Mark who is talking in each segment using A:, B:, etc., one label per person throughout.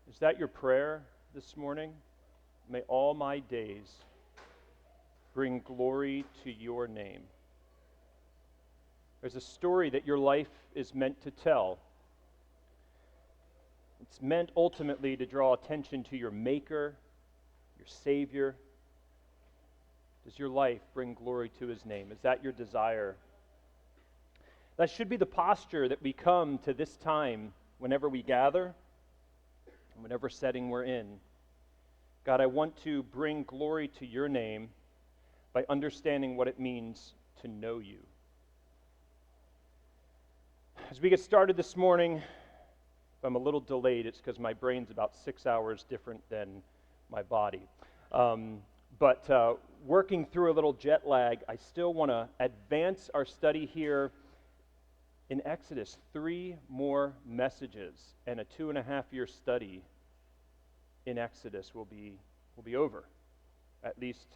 A: Is that your prayer this morning? May all my days bring glory to your name. There's a story that your life is meant to tell. It's meant ultimately to draw attention to your Maker, your Savior. Does your life bring glory to His name? Is that your desire? That should be the posture that we come to this time whenever we gather, and whatever setting we're in. God, I want to bring glory to your name by understanding what it means to know you. As we get started this morning, if I'm a little delayed, it's because my brain's about 6 hours different than my body. But working through a little jet lag, I still want to advance our study here in Exodus. 3 more messages and a 2.5-year study in Exodus will be over, at least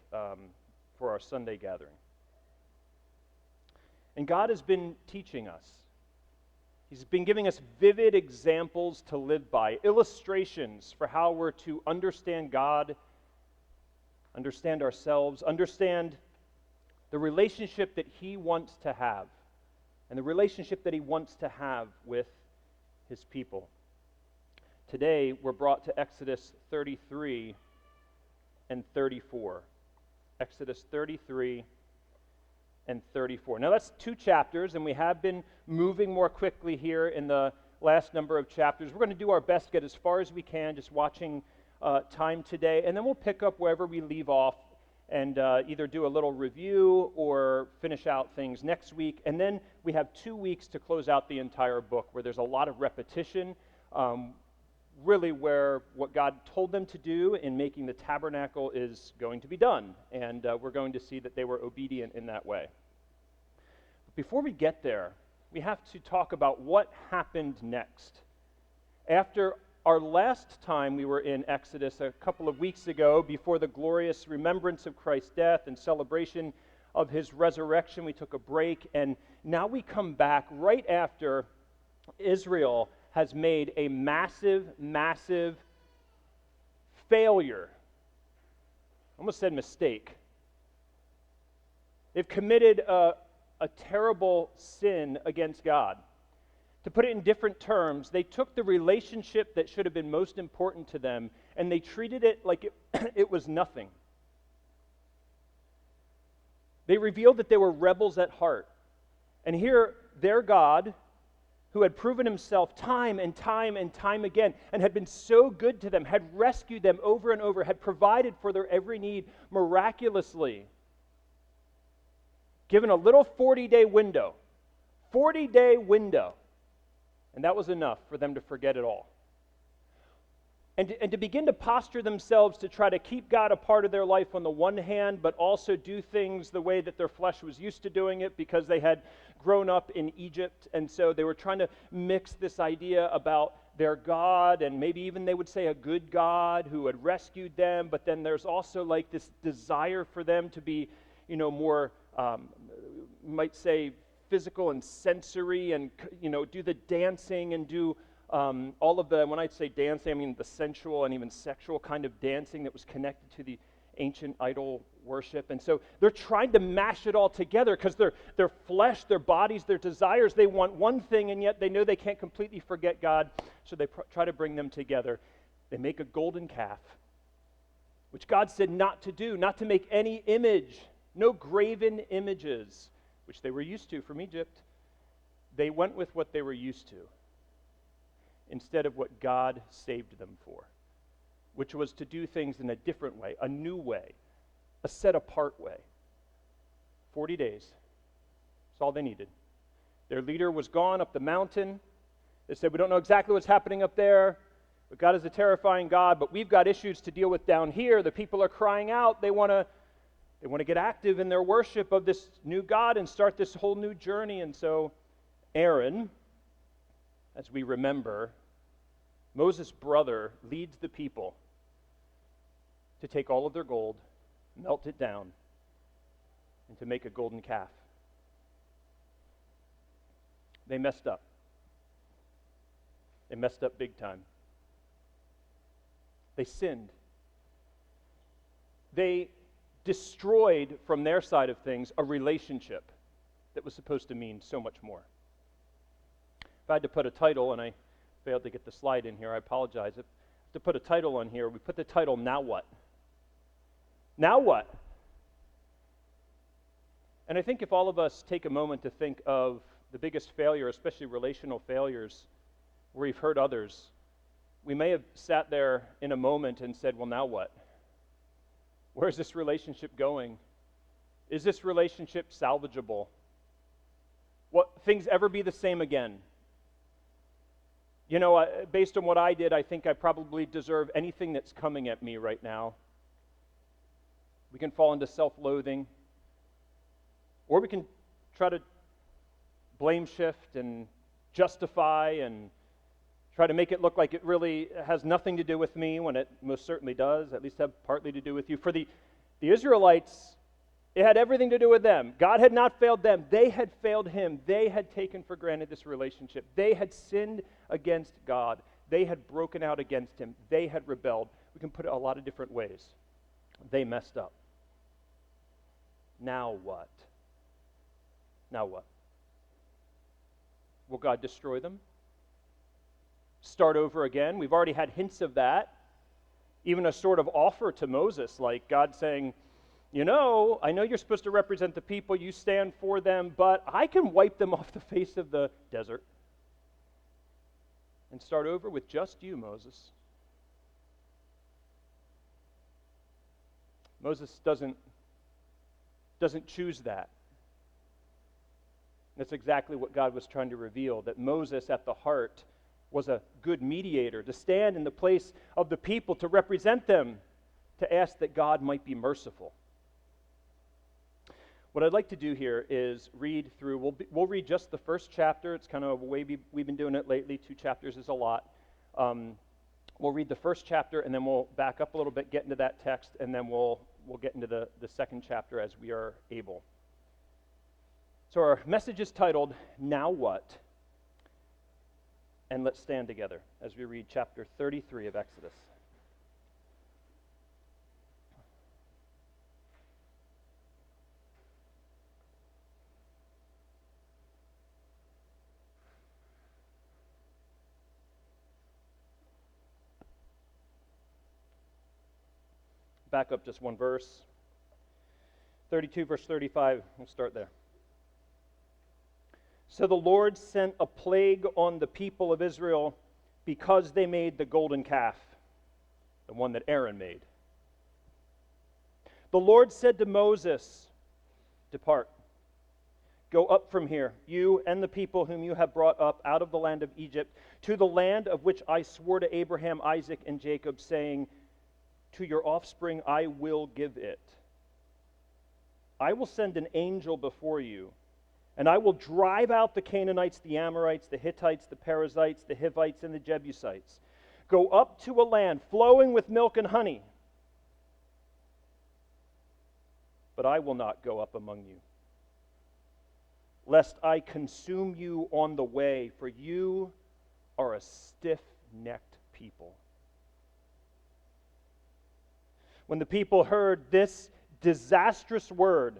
A: for our Sunday gathering. And God has been teaching us. He's been giving us vivid examples to live by, illustrations for how we're to understand God, understand ourselves, understand the relationship that He wants to have, and the relationship that He wants to have with His people. Today, we're brought to Exodus 33 and 34. Exodus 33 and 34. Now, that's 2 chapters, and we have been moving more quickly here in the last number of chapters. We're going to do our best to get as far as we can, just watching time today, and then we'll pick up wherever we leave off and either do a little review or finish out things next week. And then we have 2 weeks to close out the entire book, where there's a lot of repetition, really where what God told them to do in making the tabernacle is going to be done. And we're going to see that they were obedient in that way. But before we get there, we have to talk about what happened next. After our last time we were in Exodus a couple of weeks ago, before the glorious remembrance of Christ's death and celebration of His resurrection, we took a break, and now we come back right after Israel has made a massive, massive failure. I almost said mistake. They've committed a terrible sin against God. To put it in different terms, they took the relationship that should have been most important to them, and they treated it like it was nothing. They revealed that they were rebels at heart. And here, their God, who had proven Himself time and time and time again, and had been so good to them, had rescued them over and over, had provided for their every need miraculously, given a little 40-day window, 40-day window, and that was enough for them to forget it all. And to begin to posture themselves to try to keep God a part of their life on the one hand, but also do things the way that their flesh was used to doing it because they had grown up in Egypt. And so they were trying to mix this idea about their God, and maybe even they would say a good God who had rescued them, but then there's also like this desire for them to be, more, you might say, physical and sensory, and, do the dancing and do all of the, when I say dancing, I mean the sensual and even sexual kind of dancing that was connected to the ancient idol worship. And so they're trying to mash it all together because their flesh, their bodies, their desires, they want one thing, and yet they know they can't completely forget God, so they try to bring them together. They make a golden calf, which God said not to do, not to make any image, no graven images, which they were used to from Egypt. They went with what they were used to, instead of what God saved them for, which was to do things in a different way, a new way, a set-apart way. 40 days. That's all they needed. Their leader was gone up the mountain. They said, we don't know exactly what's happening up there, but God is a terrifying God, but we've got issues to deal with down here. The people are crying out. They want to get active in their worship of this new God and start this whole new journey. And so Aaron, as we remember, Moses' brother, leads the people to take all of their gold, melt it down, and to make a golden calf. They messed up. They messed up big time. They sinned. They destroyed, from their side of things, a relationship that was supposed to mean so much more. If I had to put a title, and I failed to get the slide in here, I apologize. If to put a title on here, we put the title, Now What? Now what? And I think if all of us take a moment to think of the biggest failure, especially relational failures, where we've hurt others, we may have sat there in a moment and said, well, now what? Where's this relationship going? Is this relationship salvageable? Will things ever be the same again? You know, based on what I did, I think I probably deserve anything that's coming at me right now. We can fall into self-loathing, or we can try to blame shift and justify and try to make it look like it really has nothing to do with me when it most certainly does, at least have partly to do with you. For the Israelites, it had everything to do with them. God had not failed them. They had failed him. They had taken for granted this relationship. They had sinned against God. They had broken out against him. They had rebelled. We can put it a lot of different ways. They messed up. Now what? Now what? Will God destroy them? Start over again? We've already had hints of that. Even a sort of offer to Moses, like God saying, you know, I know you're supposed to represent the people, you stand for them, but I can wipe them off the face of the desert and start over with just you, Moses. Moses doesn't choose that. That's exactly what God was trying to reveal, that Moses at the heart was a good mediator, to stand in the place of the people, to represent them, to ask that God might be merciful. What I'd like to do here is read through, we'll read just the first chapter. It's kind of a way we've been doing it lately. 2 chapters is a lot. We'll read the first chapter, and then we'll back up a little bit, get into that text, and then we'll get into the second chapter as we are able. So our message is titled, Now What? And let's stand together as we read chapter 33 of Exodus. Back up just one verse. 32 verse 35, we'll start there. So the Lord sent a plague on the people of Israel because they made the golden calf, the one that Aaron made. The Lord said to Moses, depart, go up from here, you and the people whom you have brought up out of the land of Egypt, to the land of which I swore to Abraham, Isaac, and Jacob, saying, to your offspring I will give it. I will send an angel before you, and I will drive out the Canaanites, the Amorites, the Hittites, the Perizzites, the Hivites, and the Jebusites. Go up to a land flowing with milk and honey. But I will not go up among you, lest I consume you on the way, for you are a stiff-necked people. When the people heard this disastrous word,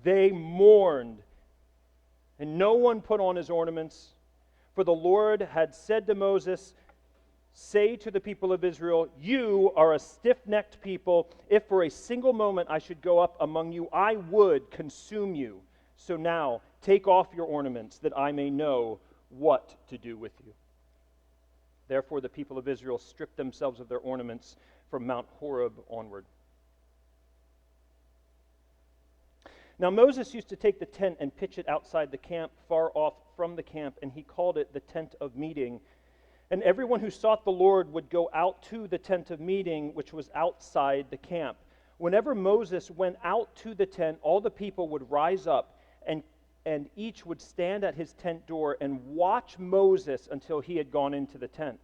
A: they mourned, and no one put on his ornaments, for the Lord had said to Moses, say to the people of Israel, you are a stiff-necked people. If for a single moment I should go up among you, I would consume you. So now take off your ornaments, that I may know what to do with you. Therefore the people of Israel stripped themselves of their ornaments from Mount Horeb onward. Now Moses used to take the tent and pitch it outside the camp, far off from the camp, and he called it the tent of meeting. And everyone who sought the Lord would go out to the tent of meeting, which was outside the camp. Whenever Moses went out to the tent, all the people would rise up, and each would stand at his tent door and watch Moses until he had gone into the tent.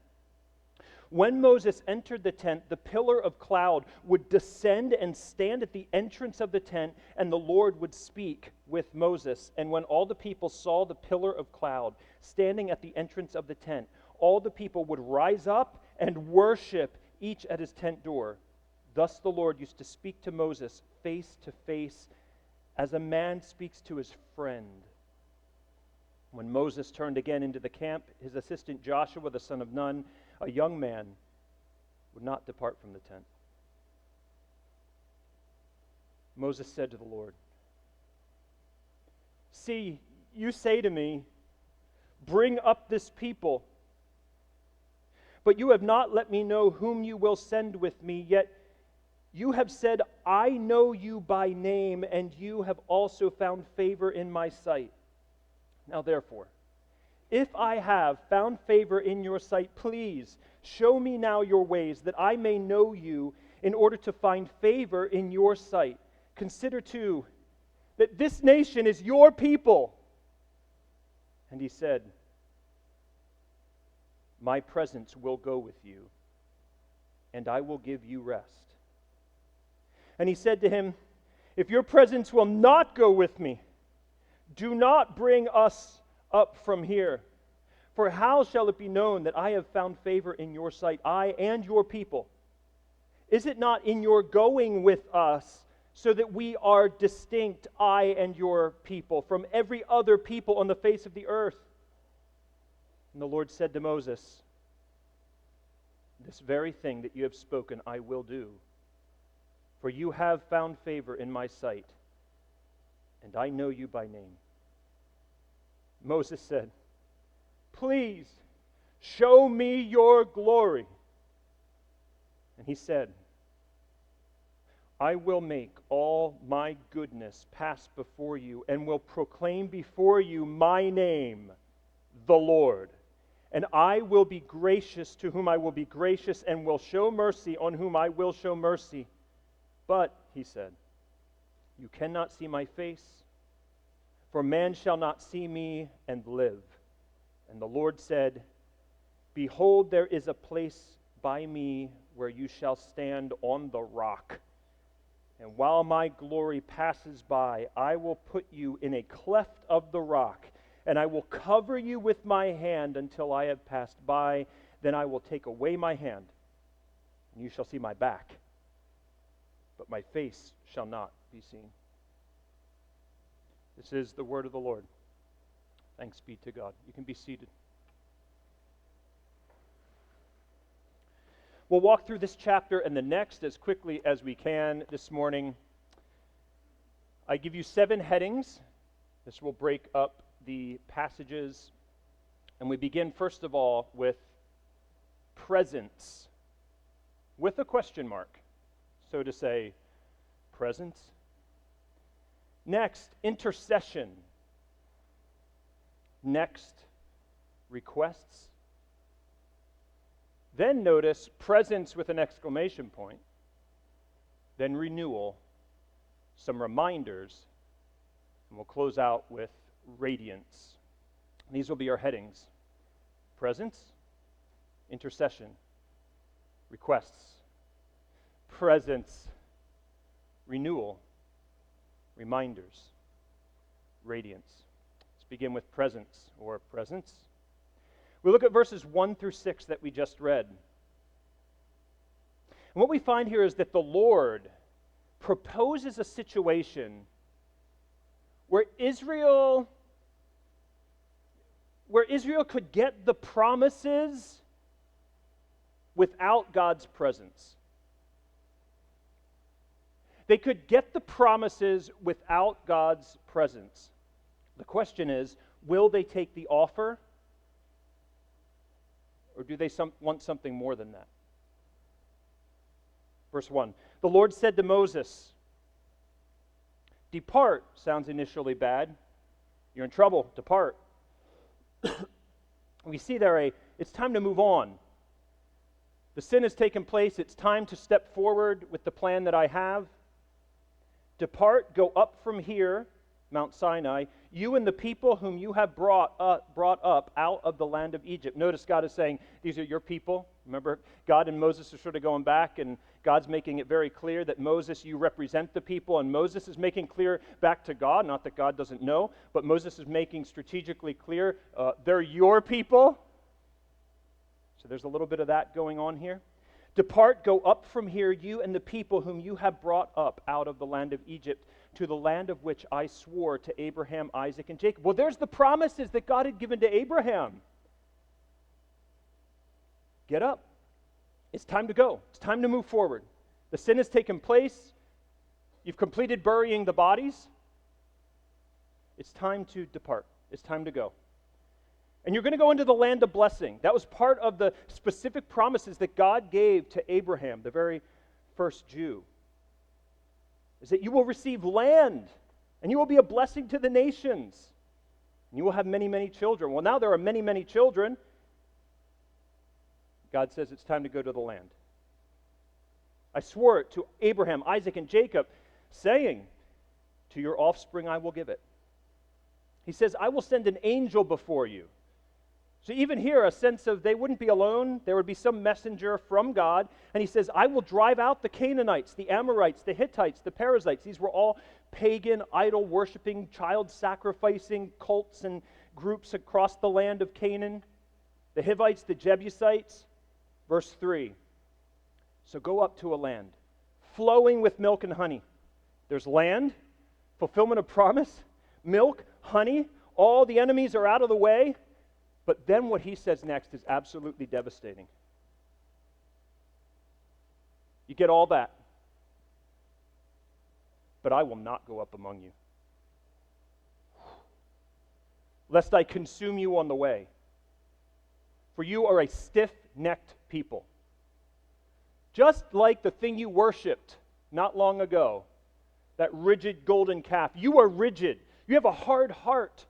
A: When Moses entered the tent, the pillar of cloud would descend and stand at the entrance of the tent, and the Lord would speak with Moses. And when all the people saw the pillar of cloud standing at the entrance of the tent, all the people would rise up and worship each at his tent door. Thus the Lord used to speak to Moses face to face, as a man speaks to his friend. When Moses turned again into the camp, his assistant Joshua, the son of Nun, a young man, would not depart from the tent. Moses said to the Lord, "See, you say to me, 'Bring up this people,' but you have not let me know whom you will send with me, yet you have said, 'I know you by name, and you have also found favor in my sight.' Now therefore, if I have found favor in your sight, please show me now your ways, that I may know you in order to find favor in your sight. Consider too that this nation is your people." And he said, "My presence will go with you, and I will give you rest." And he said to him, "If your presence will not go with me, do not bring us up from here. For how shall it be known that I have found favor in your sight, I and your people? Is it not in your going with us, so that we are distinct, I and your people, from every other people on the face of the earth?" And the Lord said to Moses, "This very thing that you have spoken I will do, for you have found favor in my sight, and I know you by name." Moses said, "Please show me your glory." And he said, "I will make all my goodness pass before you, and will proclaim before you my name, the Lord. And I will be gracious to whom I will be gracious, and will show mercy on whom I will show mercy. But," he said, "you cannot see my face, for man shall not see me and live." And the Lord said, "Behold, there is a place by me where you shall stand on the rock. And while my glory passes by, I will put you in a cleft of the rock, and I will cover you with my hand until I have passed by. Then I will take away my hand, and you shall see my back, but my face shall not be seen." This is the word of the Lord. Thanks be to God. You can be seated. We'll walk through this chapter and the next as quickly as we can this morning. I give you 7 headings. This will break up the passages. And we begin, first of all, with presence, with a question mark. So to say, presence. Next, intercession. Next, requests. Then notice presence with an exclamation point. Then renewal, some reminders, and we'll close out with radiance. These will be our headings: presence, intercession, requests, presence, renewal, reminders, radiance. Let's begin with presence or presence. We look at verses 1 through 6 that we just read. And what we find here is that the Lord proposes a situation where Israel could get the promises without God's presence. They could get the promises without God's presence. The question is, will they take the offer? Or do they want something more than that? Verse 1, the Lord said to Moses, "Depart," sounds initially bad. You're in trouble, depart. We see there it's time to move on. The sin has taken place, it's time to step forward with the plan that I have. Depart, go up from here, Mount Sinai, you and the people whom you have brought up out of the land of Egypt. Notice God is saying, these are your people. Remember, God and Moses are sort of going back, and God's making it very clear that Moses, you represent the people, and Moses is making clear back to God, not that God doesn't know, but Moses is making strategically clear, they're your people. So there's a little bit of that going on here. Depart, go up from here, you and the people whom you have brought up out of the land of Egypt, to the land of which I swore to Abraham, Isaac, and Jacob. Well, there's the promises that God had given to Abraham. Get up. It's time to go. It's time to move forward. The sin has taken place. You've completed burying the bodies. It's time to depart. It's time to go. And you're going to go into the land of blessing. That was part of the specific promises that God gave to Abraham, the very first Jew. Is that you will receive land, and you will be a blessing to the nations. And you will have many, many children. Well, now there are many, many children. God says it's time to go to the land. I swore it to Abraham, Isaac, and Jacob, saying, to your offspring I will give it. He says, I will send an angel before you. So even here, a sense of they wouldn't be alone. There would be some messenger from God. And he says, I will drive out the Canaanites, the Amorites, the Hittites, the Perizzites. These were all pagan, idol-worshiping, child-sacrificing cults and groups across the land of Canaan. The Hivites, the Jebusites. Verse 3. So go up to a land flowing with milk and honey. There's land, fulfillment of promise, milk, honey. All the enemies are out of the way. But then what he says next is absolutely devastating. You get all that, but I will not go up among you, lest I consume you on the way. For you are a stiff-necked people. Just like the thing you worshipped not long ago, that rigid golden calf. You are rigid. You have a hard heart.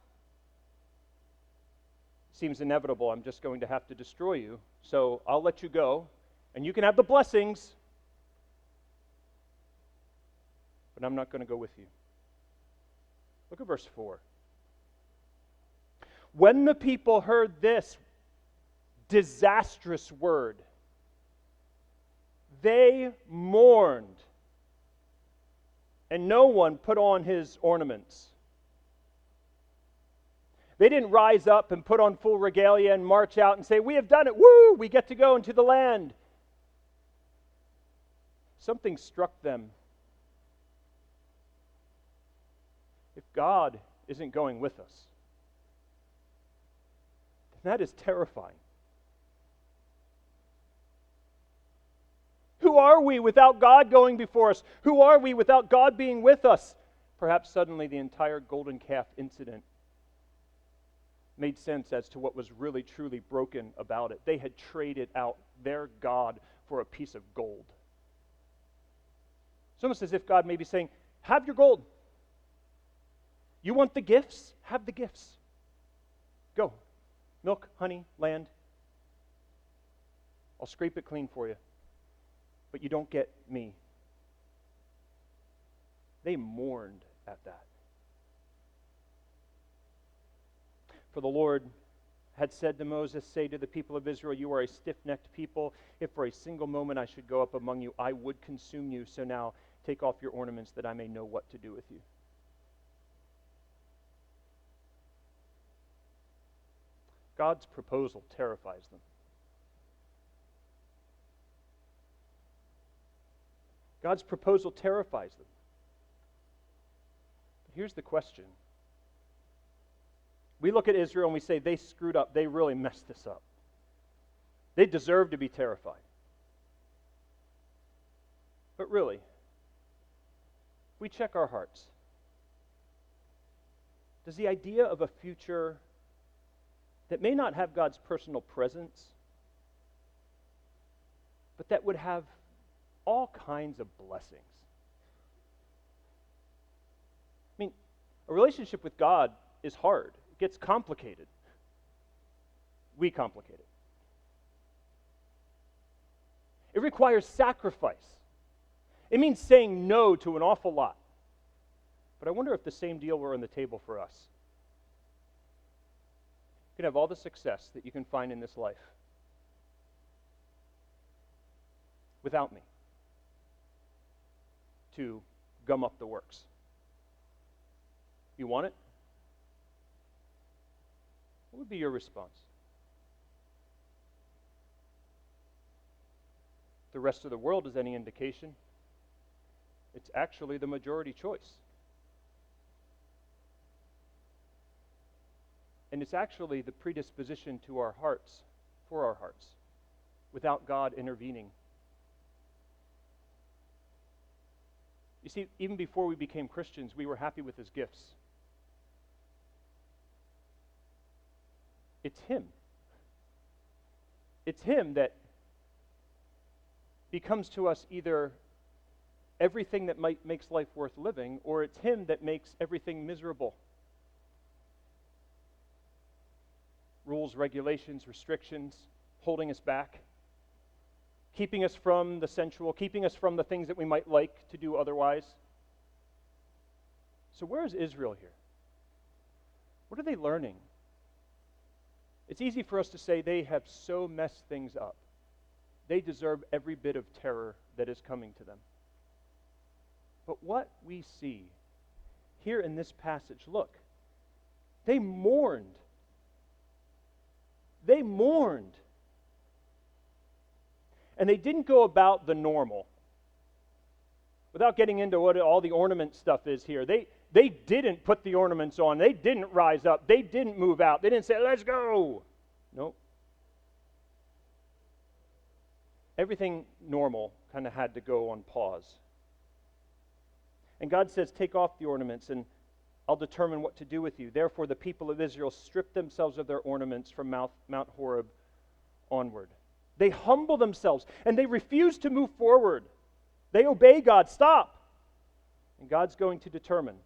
A: Seems inevitable. I'm just going to have to destroy you. So I'll let you go, and you can have the blessings, but I'm not going to go with you. Look at verse 4. When the people heard this disastrous word, they mourned, and no one put on his ornaments. They didn't rise up and put on full regalia and march out and say, we have done it, woo, we get to go into the land. Something struck them. If God isn't going with us, then that is terrifying. Who are we without God going before us? Who are we without God being with us? Perhaps suddenly the entire golden calf incident made sense as to what was really truly broken about it. They had traded out their God for a piece of gold. It's almost as if God may be saying, have your gold. You want the gifts? Have the gifts. Go. Milk, honey, land. I'll scrape it clean for you. But you don't get me. They mourned at that. For the Lord had said to Moses, say to the people of Israel, you are a stiff-necked people. If for a single moment I should go up among you, I would consume you. So now take off your ornaments that I may know what to do with you. God's proposal terrifies them. God's proposal terrifies them. But here's the question. We look at Israel and we say, they screwed up. They really messed this up. They deserve to be terrified. But really, if we check our hearts, does the idea of a future that may not have God's personal presence, but that would have all kinds of blessings? I mean, a relationship with God is hard. It gets complicated. We complicate it. It requires sacrifice. It means saying no to an awful lot. But I wonder if the same deal were on the table for us. You can have all the success that you can find in this life without me to gum up the works. You want it? What would be your response? the rest of the world is any indication, it's actually the majority choice. And it's actually the predisposition to our hearts, for our hearts, without God intervening. You see, even before we became Christians, we were happy with His gifts. It's Him. It's Him that becomes to us either everything that makes life worth living, or it's Him that makes everything miserable. Rules, regulations, restrictions, holding us back, keeping us from the sensual, keeping us from the things that we might like to do otherwise. So where is Israel here? What are they learning? It's easy for us to say they have so messed things up. They deserve every bit of terror that is coming to them. But what we see here in this passage, look, they mourned. They mourned. And they didn't go about the normal. Without getting into what all the ornament stuff is here, they didn't put the ornaments on. They didn't rise up. They didn't move out. They didn't say, let's go. Nope. Everything normal kind of had to go on pause. And God says, take off the ornaments and I'll determine what to do with you. Therefore, the people of Israel stripped themselves of their ornaments from Mount Horeb onward. They humble themselves and they refuse to move forward. They obey God. Stop. And God's going to determine.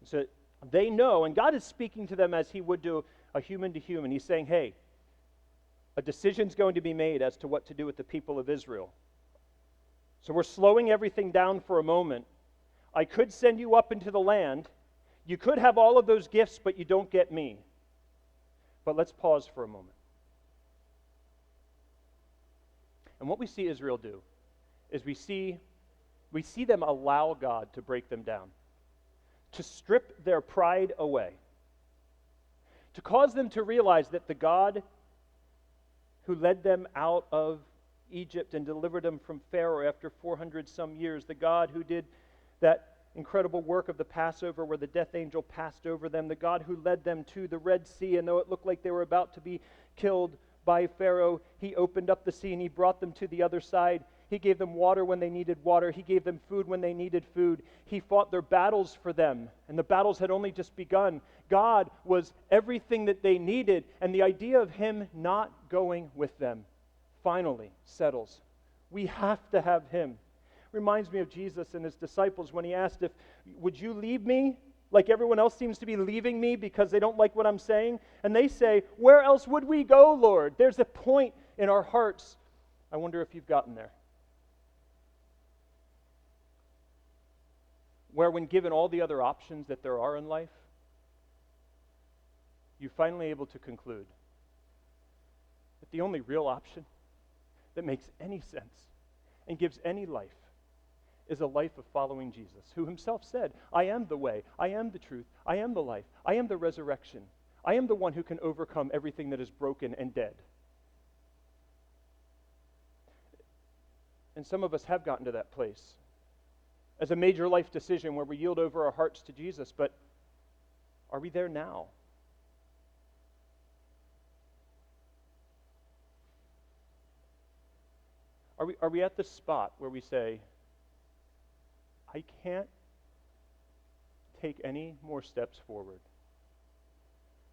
A: So they know, and God is speaking to them as He would to a human to human. He's saying, hey, a decision's going to be made as to what to do with the people of Israel. So we're slowing everything down for a moment. I could send you up into the land. You could have all of those gifts, but you don't get me. But let's pause for a moment. And what we see Israel do is we see them allow God to break them down, to strip their pride away, to cause them to realize that the God who led them out of Egypt and delivered them from Pharaoh after 400 some years, the God who did that incredible work of the Passover where the death angel passed over them, the God who led them to the Red Sea, and though it looked like they were about to be killed by Pharaoh, He opened up the sea and He brought them to the other side. He gave them water when they needed water. He gave them food when they needed food. He fought their battles for them, and the battles had only just begun. God was everything that they needed, and the idea of Him not going with them finally settles. We have to have Him. Reminds me of Jesus and His disciples when He asked, would you leave me like everyone else seems to be leaving me because they don't like what I'm saying? And they say, where else would we go, Lord? There's a point in our hearts. I wonder if you've gotten there. Where when given all the other options that there are in life, you're finally able to conclude that the only real option that makes any sense and gives any life is a life of following Jesus, who Himself said, I am the way, I am the truth, I am the life, I am the resurrection, I am the one who can overcome everything that is broken and dead. And some of us have gotten to that place as a major life decision where we yield over our hearts to Jesus, but are we there now? Are we at the spot where we say, I can't take any more steps forward?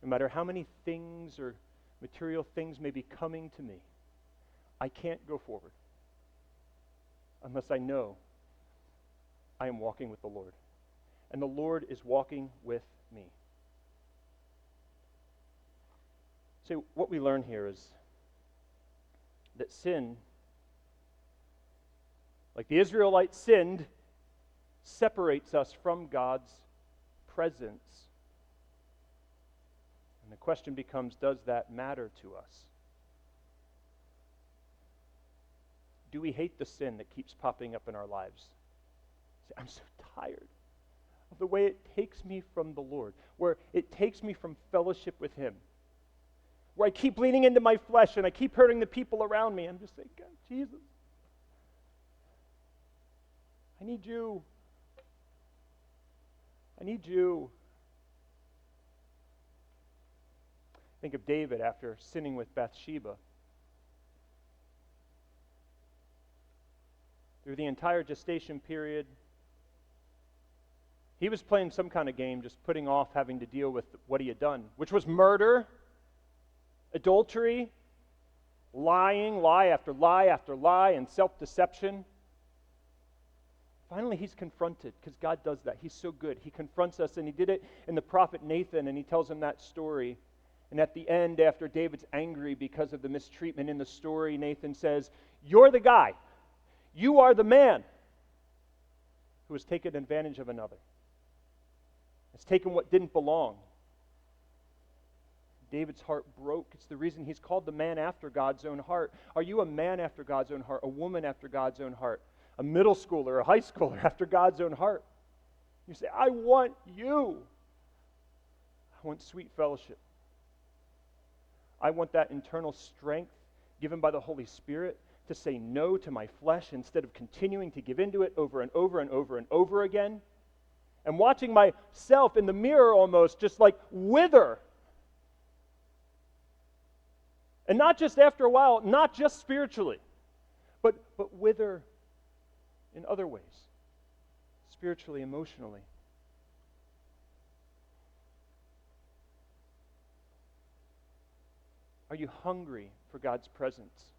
A: No matter how many things or material things may be coming to me, I can't go forward unless I know I am walking with the Lord. And the Lord is walking with me. So what we learn here is that sin, like the Israelites sinned, separates us from God's presence. And the question becomes, does that matter to us? Do we hate the sin that keeps popping up in our lives? Say, I'm so tired of the way it takes me from the Lord, where it takes me from fellowship with Him, where I keep leaning into my flesh and I keep hurting the people around me. I'm just saying, God, Jesus, I need you. I need you. Think of David after sinning with Bathsheba. Through the entire gestation period, he was playing some kind of game, just putting off having to deal with what he had done, which was murder, adultery, lying, lie after lie after lie, and self-deception. Finally, he's confronted, because God does that. He's so good. He confronts us, and he did it in the prophet Nathan, and he tells him that story. And at the end, after David's angry because of the mistreatment in the story, Nathan says, "You're the guy. You are the man who has taken advantage of another. Has taken what didn't belong." David's heart broke. It's the reason he's called the man after God's own heart. Are you a man after God's own heart? A woman after God's own heart? A middle schooler, a high schooler after God's own heart? You say, I want you. I want sweet fellowship. I want that internal strength given by the Holy Spirit to say no to my flesh instead of continuing to give into it over and over and over and over again. And watching myself in the mirror almost just like wither. And not just after a while, not just spiritually, but wither in other ways. Spiritually, emotionally. Are you hungry for God's presence?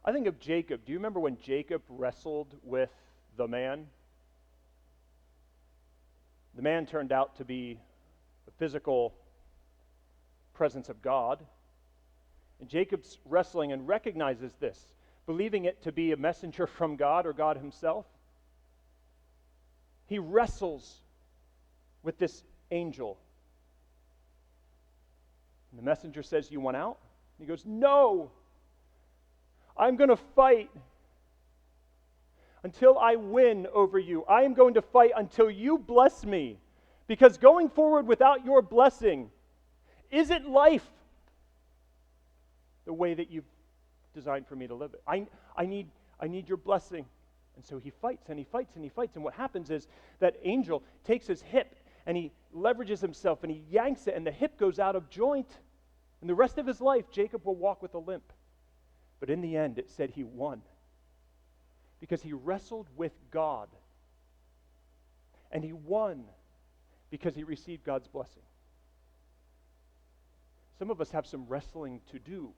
A: I think of Jacob. Do you remember when Jacob wrestled with the man? The man turned out to be the physical presence of God. And Jacob's wrestling and recognizes this, believing it to be a messenger from God or God himself. He wrestles with this angel. And the messenger says, "You want out?" And he goes, "No. I'm going to fight until I win over you. I am going to fight until you bless me. Because going forward without your blessing isn't life the way that you've designed for me to live it. I need your blessing." And so he fights and he fights and he fights. And what happens is that angel takes his hip and he leverages himself and he yanks it, and the hip goes out of joint. And the rest of his life, Jacob will walk with a limp. But in the end, it said he won. Because he wrestled with God. And he won because he received God's blessing. Some of us have some wrestling to do.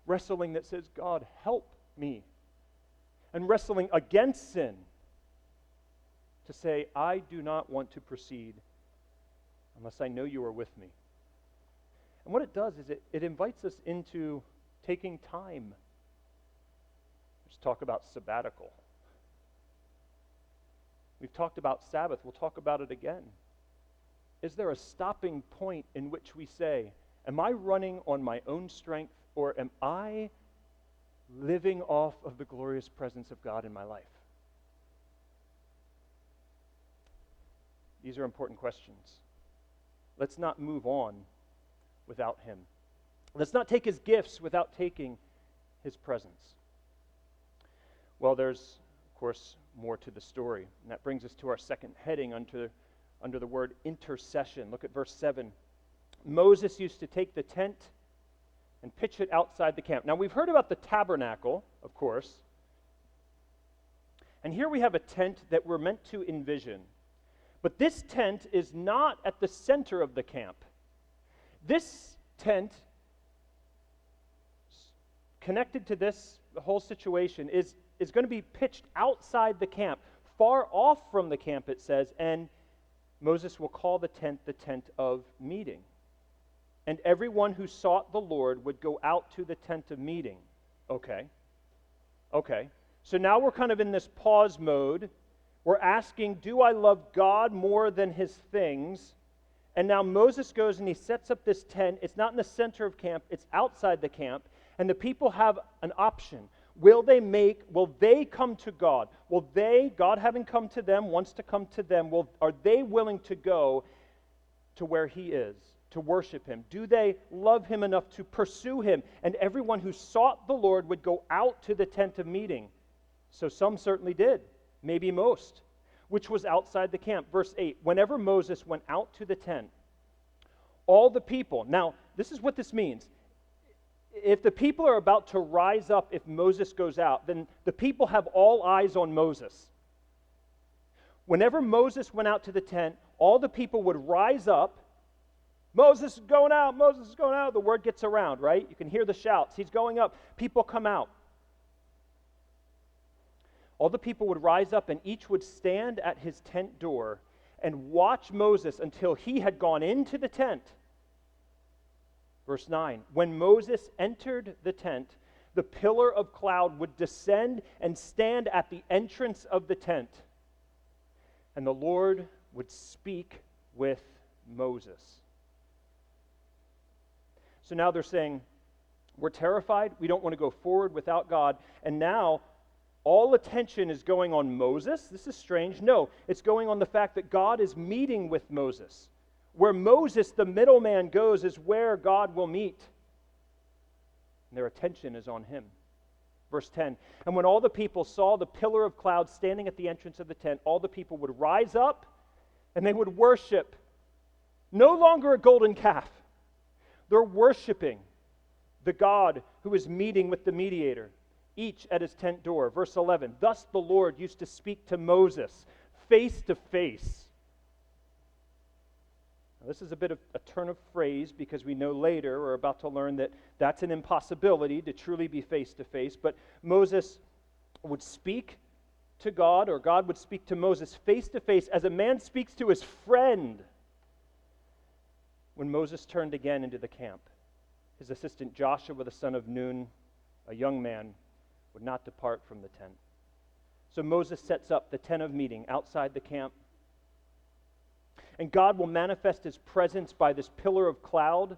A: Wrestling that says, "God, help me." And wrestling against sin to say, "I do not want to proceed unless I know you are with me." And what it does is it invites us into taking time. Let's talk about sabbatical. We've talked about Sabbath. We'll talk about it again. Is there a stopping point in which we say, am I running on my own strength, or am I living off of the glorious presence of God in my life? These are important questions. Let's not move on without him. Let's not take his gifts without taking his presence. Well, there's, of course, more to the story. And that brings us to our second heading under the word intercession. Look at verse 7. Moses used to take the tent and pitch it outside the camp. Now, we've heard about the tabernacle, of course. And here we have a tent that we're meant to envision. But this tent is not at the center of the camp. This tent, connected to this whole situation, is going to be pitched outside the camp, far off from the camp, it says, and Moses will call the tent of meeting. And everyone who sought the Lord would go out to the tent of meeting. Okay. So now we're kind of in this pause mode. We're asking, do I love God more than his things? And now Moses goes and he sets up this tent. It's not in the center of camp. It's outside the camp. And the people have an option. Will they come to God? God having come to them, wants to come to them, are they willing to go to where he is, to worship him? Do they love him enough to pursue him? And everyone who sought the Lord would go out to the tent of meeting. So some certainly did, maybe most, which was outside the camp. Verse 8, whenever Moses went out to the tent, all the people, now this is what this means. If the people are about to rise up if Moses goes out, then the people have all eyes on Moses. Whenever Moses went out to the tent, all the people would rise up. Moses is going out, Moses is going out. The word gets around, right? You can hear the shouts. He's going up. People come out. All the people would rise up, and each would stand at his tent door and watch Moses until he had gone into the tent. Verse 9, when Moses entered the tent, the pillar of cloud would descend and stand at the entrance of the tent, and the Lord would speak with Moses. So now they're saying, we're terrified, we don't want to go forward without God, and now all attention is going on Moses. This is strange. No, it's going on the fact that God is meeting with Moses. Where Moses, the middleman, goes is where God will meet. And their attention is on him. Verse 10, and when all the people saw the pillar of cloud standing at the entrance of the tent, all the people would rise up and they would worship. No longer a golden calf. They're worshiping the God who is meeting with the mediator, each at his tent door. Verse 11, thus the Lord used to speak to Moses face to face. This is a bit of a turn of phrase because we know later, we're about to learn that that's an impossibility to truly be face to face. But Moses would speak to God, or God would speak to Moses face to face as a man speaks to his friend. When Moses turned again into the camp, his assistant Joshua, the son of Nun, a young man, would not depart from the tent. So Moses sets up the tent of meeting outside the camp. And God will manifest his presence by this pillar of cloud.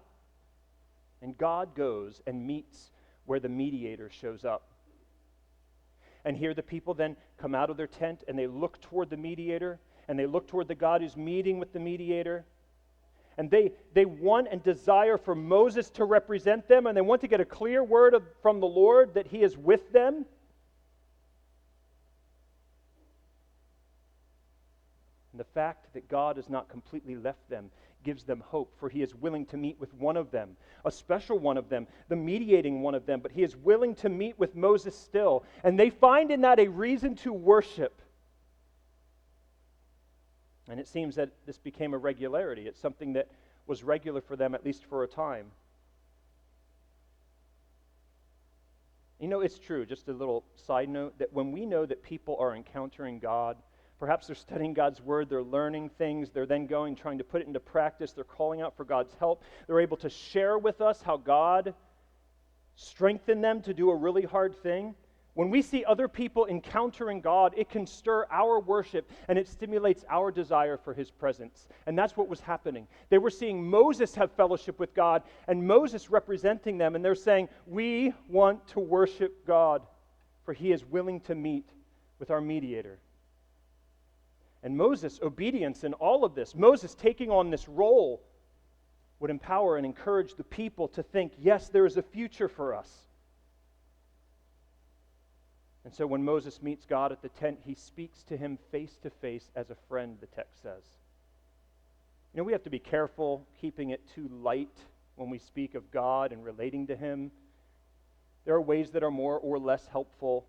A: And God goes and meets where the mediator shows up. And here the people then come out of their tent and they look toward the mediator. And they look toward the God who's meeting with the mediator. And they want and desire for Moses to represent them. And they want to get a clear word from the Lord that he is with them. And the fact that God has not completely left them gives them hope, for he is willing to meet with one of them, a special one of them, the mediating one of them, but he is willing to meet with Moses still. And they find in that a reason to worship. And it seems that this became a regularity. It's something that was regular for them, at least for a time. You know, it's true, just a little side note, that when we know that people are encountering God, perhaps they're studying God's word, they're learning things, they're then going, trying to put it into practice, they're calling out for God's help, they're able to share with us how God strengthened them to do a really hard thing. When we see other people encountering God, it can stir our worship and it stimulates our desire for his presence. And that's what was happening. They were seeing Moses have fellowship with God and Moses representing them, and they're saying, we want to worship God, for he is willing to meet with our mediator. And Moses' obedience in all of this, Moses taking on this role, would empower and encourage the people to think, yes, there is a future for us. And so when Moses meets God at the tent, he speaks to him face to face as a friend, the text says. You know, we have to be careful keeping it too light when we speak of God and relating to him. There are ways that are more or less helpful.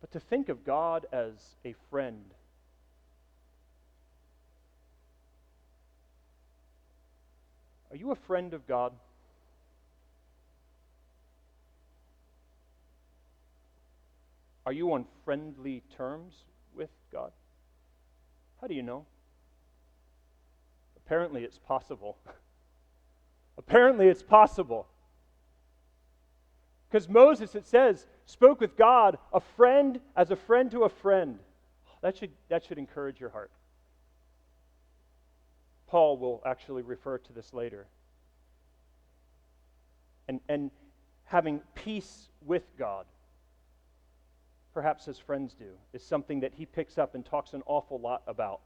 A: But to think of God as a friend. Are you a friend of God? Are you on friendly terms with God? How do you know? Apparently it's possible. Apparently it's possible. Because Moses, it says, spoke with God, a friend as a friend to a friend. That should encourage your heart. Paul will actually refer to this later. And having peace with God, perhaps as friends do, is something that he picks up and talks an awful lot about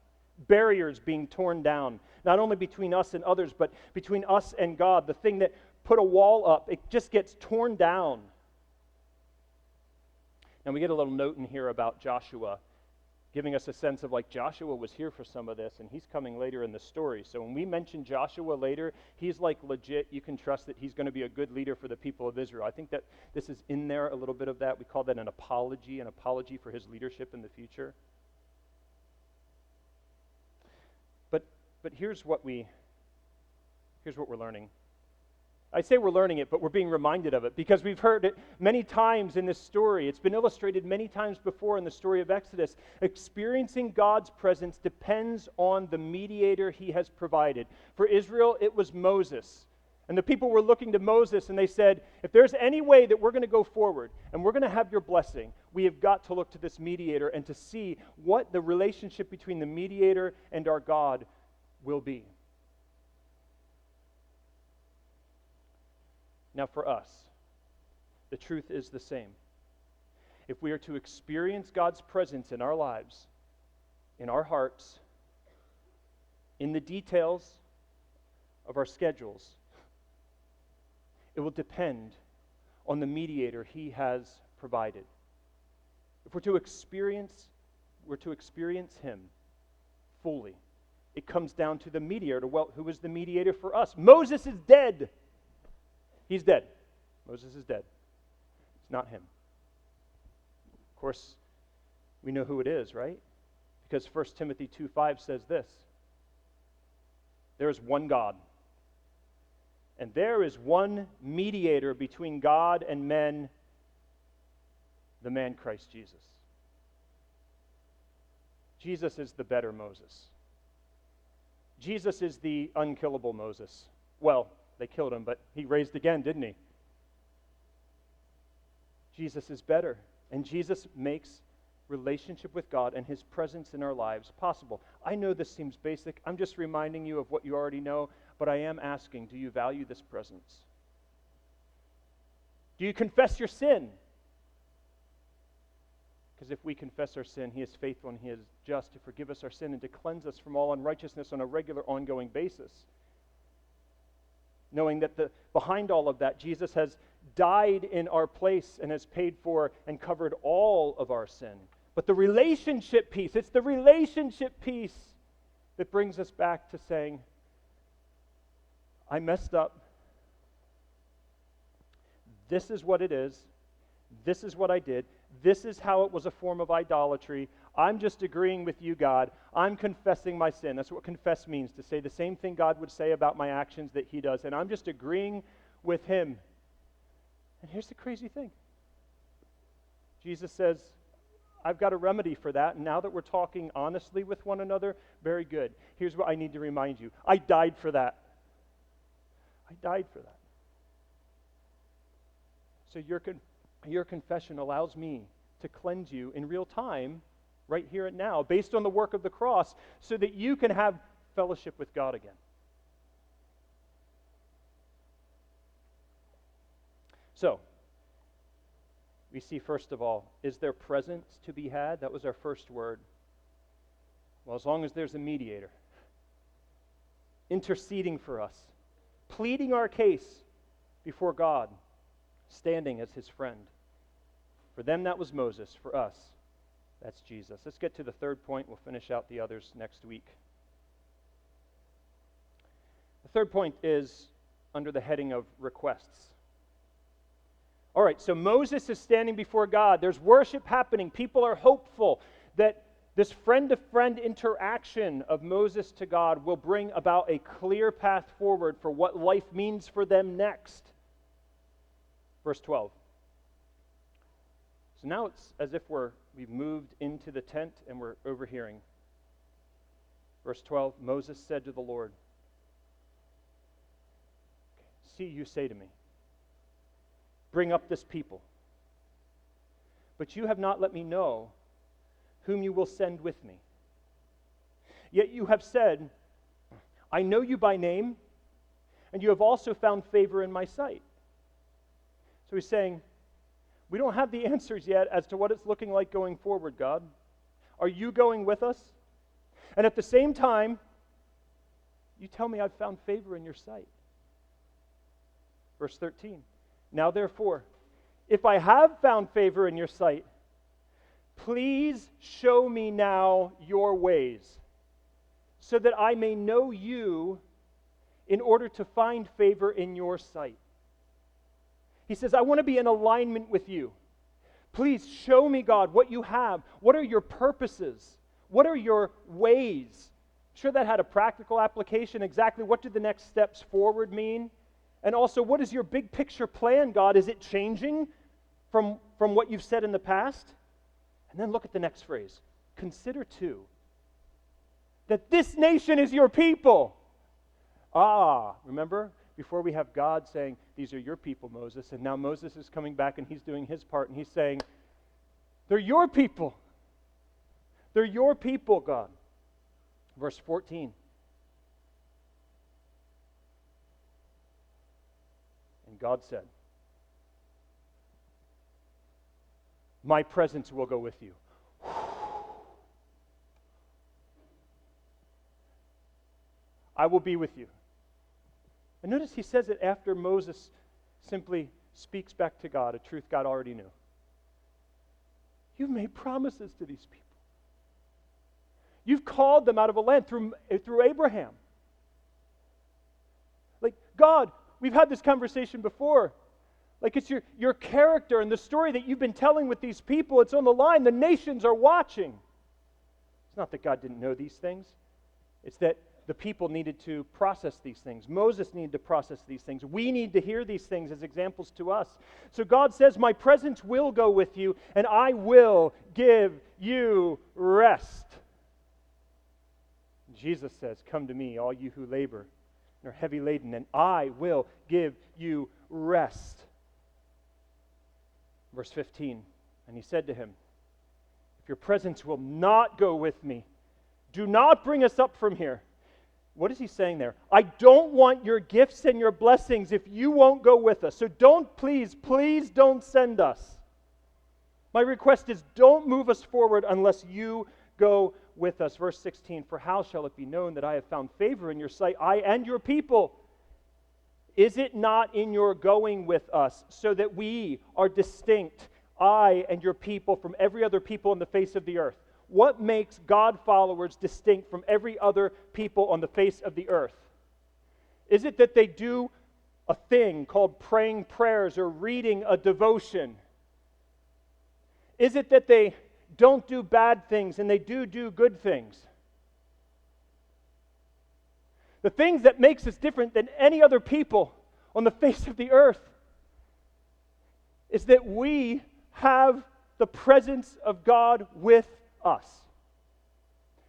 A: barriers being torn down, not only between us and others, but between us and God. The thing that put a wall up, it just gets torn down. And we get a little note in here about Joshua, giving us a sense of like Joshua was here for some of this, and he's coming later in the story. So when we mention Joshua later, he's like legit. You can trust that he's going to be a good leader for the people of Israel. I think that this is in there, a little bit of that. We call that an apology for his leadership in the future. But here's what we're learning. I say we're learning it, but we're being reminded of it because we've heard it many times in this story. It's been illustrated many times before in the story of Exodus. Experiencing God's presence depends on the mediator he has provided. For Israel, it was Moses. And the people were looking to Moses and they said, if there's any way that we're going to go forward and we're going to have your blessing, we have got to look to this mediator and to see what the relationship between the mediator and our God will be. Now for us, the truth is the same. If we are to experience God's presence in our lives, in our hearts, in the details of our schedules, it will depend on the mediator he has provided. If we're to experience him fully, it comes down to the mediator. Well, who is the mediator for us? Moses is dead. He's dead. Moses is dead. It's not him. Of course, we know who it is, right? Because 1 Timothy 2:5 says this. There is one God, and there is one mediator between God and men, the man Christ Jesus. Jesus is the better Moses. Jesus is the unkillable Moses. Well, they killed him, but he raised again, didn't he? Jesus is better, and Jesus makes relationship with God and his presence in our lives possible. I know this seems basic. I'm just reminding you of what you already know, but I am asking, do you value this presence? Do you confess your sin? Because if we confess our sin, he is faithful and he is just to forgive us our sin and to cleanse us from all unrighteousness on a regular, ongoing basis. Knowing that behind all of that, Jesus has died in our place and has paid for and covered all of our sin. But the relationship piece, it's the relationship piece that brings us back to saying, I messed up. This is what it is. This is what I did. This is how it was a form of idolatry. I'm just agreeing with you, God. I'm confessing my sin. That's what confess means, to say the same thing God would say about my actions that he does. And I'm just agreeing with him. And here's the crazy thing. Jesus says, I've got a remedy for that. And now that we're talking honestly with one another, very good. Here's what I need to remind you. I died for that. I died for that. So your confession allows me to cleanse you in real time, right here and now, based on the work of the cross, so that you can have fellowship with God again. So, we see first of all, is there presence to be had? That was our first word. Well, as long as there's a mediator, interceding for us, pleading our case before God, standing as his friend. For them, that was Moses. For us, that's Jesus. Let's get to the third point. We'll finish out the others next week. The third point is under the heading of requests. All right, so Moses is standing before God. There's worship happening. People are hopeful that this friend-to-friend interaction of Moses to God will bring about a clear path forward for what life means for them next. Verse 12. So now it's as if we've moved into the tent and we're overhearing. Verse 12, Moses said to the Lord, see, you say to me, bring up this people. But you have not let me know whom you will send with me. Yet you have said, I know you by name, and you have also found favor in my sight. So he's saying, we don't have the answers yet as to what it's looking like going forward, God. Are you going with us? And at the same time, you tell me I've found favor in your sight. Verse 13. Now therefore, if I have found favor in your sight, please show me now your ways, so that I may know you in order to find favor in your sight. He says, I want to be in alignment with you. Please show me, God, what you have. What are your purposes? What are your ways? I'm sure that had a practical application. Exactly what do the next steps forward mean? And also, what is your big picture plan, God? Is it changing from what you've said in the past? And then look at the next phrase. Consider too that this nation is your people. Remember? Before we have God saying, these are your people, Moses, and now Moses is coming back and he's doing his part and he's saying, they're your people. They're your people, God. Verse 14. And God said, my presence will go with you. I will be with you. And notice he says it after Moses simply speaks back to God, a truth God already knew. You've made promises to these people. You've called them out of a land through Abraham. Like, God, we've had this conversation before. Like, it's your character and the story that you've been telling with these people. It's on the line. The nations are watching. It's not that God didn't know these things. It's that the people needed to process these things. Moses needed to process these things. We need to hear these things as examples to us. So God says, my presence will go with you, and I will give you rest. Jesus says, come to me, all you who labor and are heavy laden, and I will give you rest. Verse 15, and he said to him, if your presence will not go with me, do not bring us up from here. What is he saying there? I don't want your gifts and your blessings if you won't go with us. So please don't send us. My request is don't move us forward unless you go with us. Verse 16, for how shall it be known that I have found favor in your sight, I and your people? Is it not in your going with us, so that we are distinct, I and your people, from every other people on the face of the earth? What makes God followers distinct from every other people on the face of the earth? Is it that they do a thing called praying prayers or reading a devotion? Is it that they don't do bad things and they do good things? The things that makes us different than any other people on the face of the earth is that we have the presence of God with us.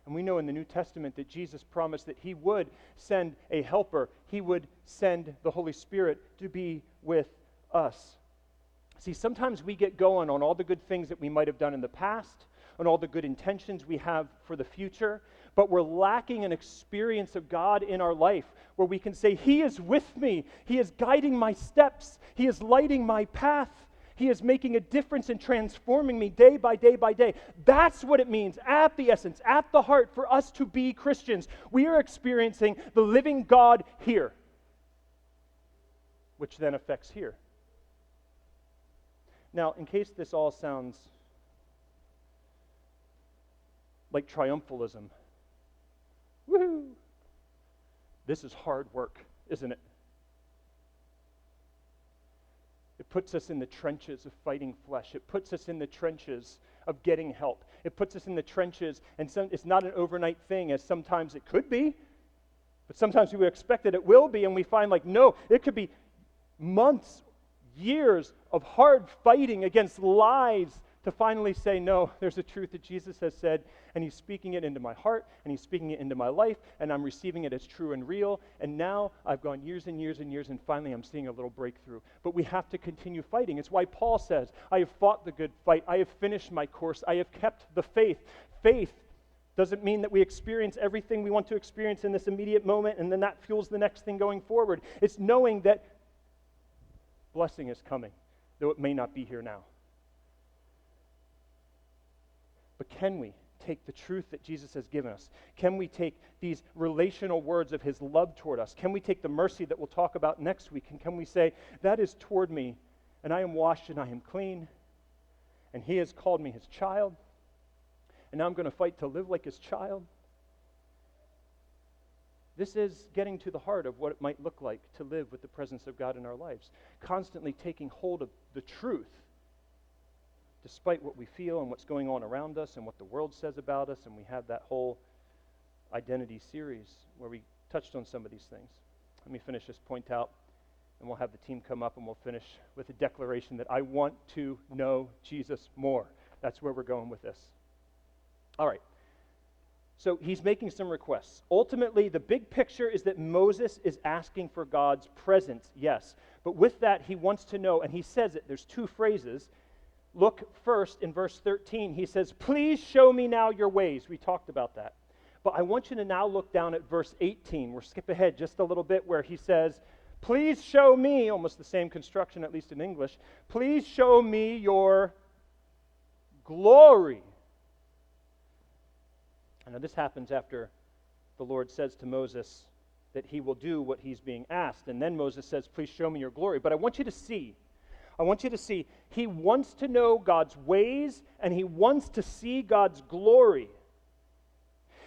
A: And we know in the New Testament that Jesus promised that he would send a helper. He would send the Holy Spirit to be with us. See, sometimes we get going on all the good things that we might have done in the past, on all the good intentions we have for the future, but we're lacking an experience of God in our life where we can say, he is with me, he is guiding my steps, he is lighting my path, he is making a difference and transforming me day by day by day. That's what it means at the essence, at the heart, for us to be Christians. We are experiencing the living God here, which then affects here. Now, in case this all sounds like triumphalism, woohoo! This is hard work, isn't it? It puts us in the trenches of fighting flesh. It puts us in the trenches of getting help. It puts us in the trenches, and it's not an overnight thing, as sometimes it could be, but sometimes we would expect that it will be, and we find like, no, it could be months, years of hard fighting against lies to finally say, no, there's a truth that Jesus has said, and he's speaking it into my heart, and he's speaking it into my life, and I'm receiving it as true and real, and now I've gone years and years and years, and finally I'm seeing a little breakthrough. But we have to continue fighting. It's why Paul says, I have fought the good fight, I have finished my course, I have kept the faith. Faith doesn't mean that we experience everything we want to experience in this immediate moment, and then that fuels the next thing going forward. It's knowing that blessing is coming, though it may not be here now. But can we take the truth that Jesus has given us? Can we take these relational words of his love toward us? Can we take the mercy that we'll talk about next week? And can we say, that is toward me, and I am washed and I am clean, and he has called me his child, and now I'm going to fight to live like his child? This is getting to the heart of what it might look like to live with the presence of God in our lives, constantly taking hold of the truth, despite what we feel and what's going on around us and what the world says about us. And we have that whole identity series where we touched on some of these things. Let me finish this point out, and we'll have the team come up and we'll finish with a declaration that I want to know Jesus more. That's where we're going with this. All right. So he's making some requests. Ultimately, the big picture is that Moses is asking for God's presence, yes. But with that, he wants to know, and he says it, there's two phrases. Look first in verse 13. He says, please show me now your ways. We talked about that. But I want you to now look down at verse 18. We'll skip ahead just a little bit where he says, please show me, almost the same construction, at least in English, please show me your glory. Now, this happens after the Lord says to Moses that he will do what he's being asked. And then Moses says, please show me your glory. But I want you to see, he wants to know God's ways, and he wants to see God's glory.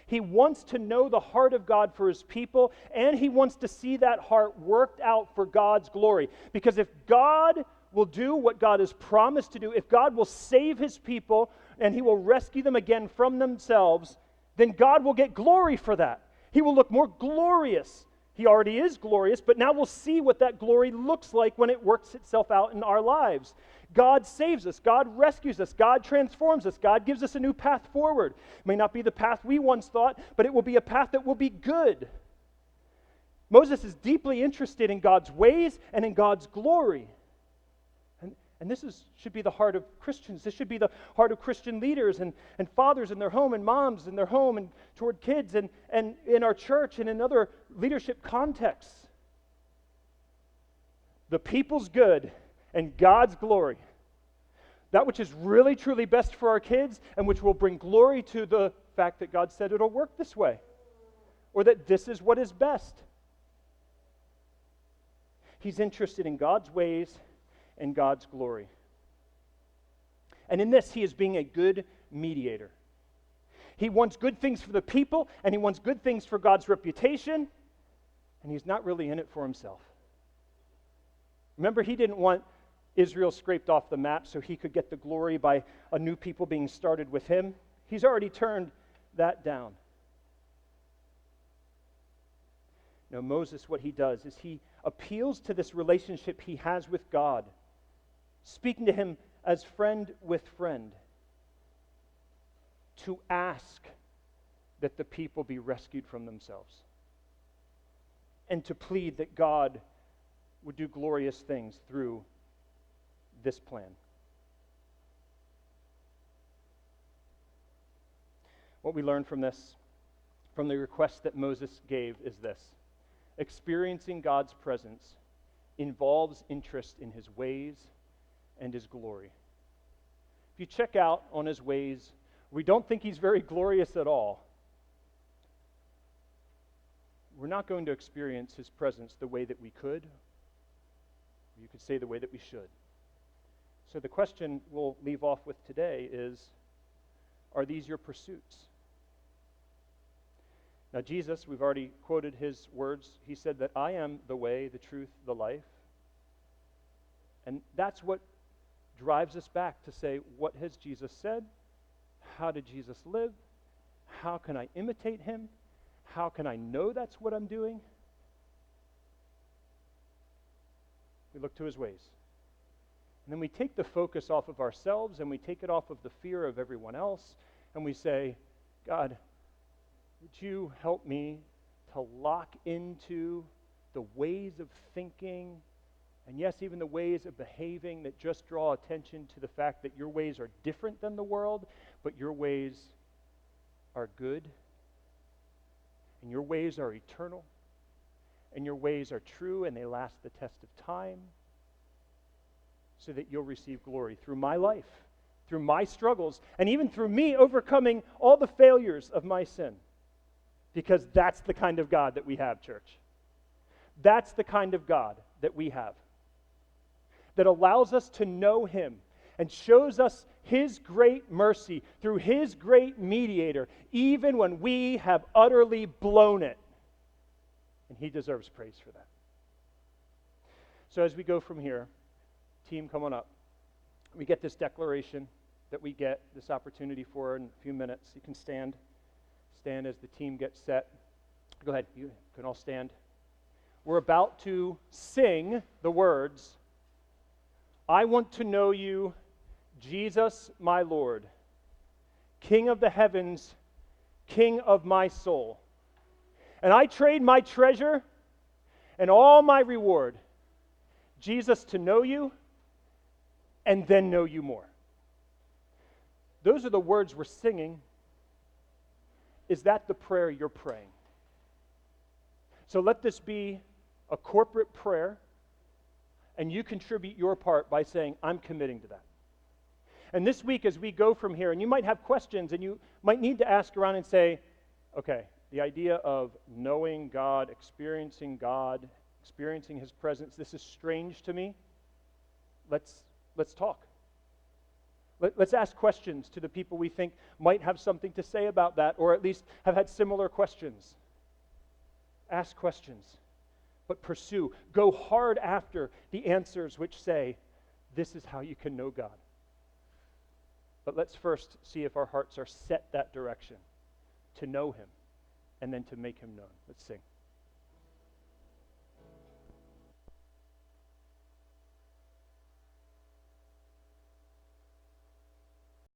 A: He wants to know the heart of God for his people, and he wants to see that heart worked out for God's glory. Because if God will do what God has promised to do, if God will save his people, and he will rescue them again from themselves, then God will get glory for that. He will look more glorious. He already is glorious, but now we'll see what that glory looks like when it works itself out in our lives. God saves us. God rescues us. God transforms us. God gives us a new path forward. It may not be the path we once thought, but it will be a path that will be good. Moses is deeply interested in God's ways and in God's glory. And this should be the heart of Christians. This should be the heart of Christian leaders and fathers in their home and moms in their home and toward kids and in our church and in other leadership contexts. The people's good and God's glory. That which is really, truly best for our kids and which will bring glory to the fact that God said it'll work this way, or that this is what is best. He's interested in God's ways and God's glory. And in this, he is being a good mediator. He wants good things for the people, and he wants good things for God's reputation, and he's not really in it for himself. Remember, he didn't want Israel scraped off the map so he could get the glory by a new people being started with him. He's already turned that down. Now, Moses, what he does is he appeals to this relationship he has with God, speaking to him as friend with friend, to ask that the people be rescued from themselves, and to plead that God would do glorious things through this plan. What we learn from this, from the request that Moses gave, is this: experiencing God's presence involves interest in his ways and his glory. If you check out on his ways, we don't think he's very glorious at all. We're not going to experience his presence the way that we could, or you could say the way that we should. So the question we'll leave off with today is, are these your pursuits? Now Jesus, we've already quoted his words. He said that I am the way, the truth, the life. And that's what drives us back to say, what has Jesus said? How did Jesus live? How can I imitate him? How can I know that's what I'm doing? We look to his ways. And then we take the focus off of ourselves and we take it off of the fear of everyone else, and we say, God, would you help me to lock into the ways of thinking, and yes, even the ways of behaving that just draw attention to the fact that your ways are different than the world, but your ways are good, and your ways are eternal, and your ways are true, and they last the test of time, so that you'll receive glory through my life through my struggles, and even through me overcoming all the failures of my sin. Because that's the kind of God that we have, church. That's the kind of God that we have. That allows us to know him and shows us his great mercy through his great mediator, even when we have utterly blown it. And he deserves praise for that. So as we go from here, team, come on up. We get this declaration that we get this opportunity for in a few minutes. You can stand as the team gets set. Go ahead, you can all stand. We're about to sing the words, I want to know you, Jesus my Lord, King of the heavens, King of my soul. And I trade my treasure and all my reward, Jesus, to know you and then know you more. Those are the words we're singing. Is that the prayer you're praying? So let this be a corporate prayer, and you contribute your part by saying, I'm committing to that. And this week as we go from here, and you might have questions, and you might need to ask around and say, okay, the idea of knowing God, experiencing his presence, this is strange to me. Let's talk. Let's ask questions to the people we think might have something to say about that, or at least have had similar questions. Ask questions, but pursue. Go hard after the answers which say, this is how you can know God. But let's first see if our hearts are set that direction, to know him, and then to make him known. Let's sing.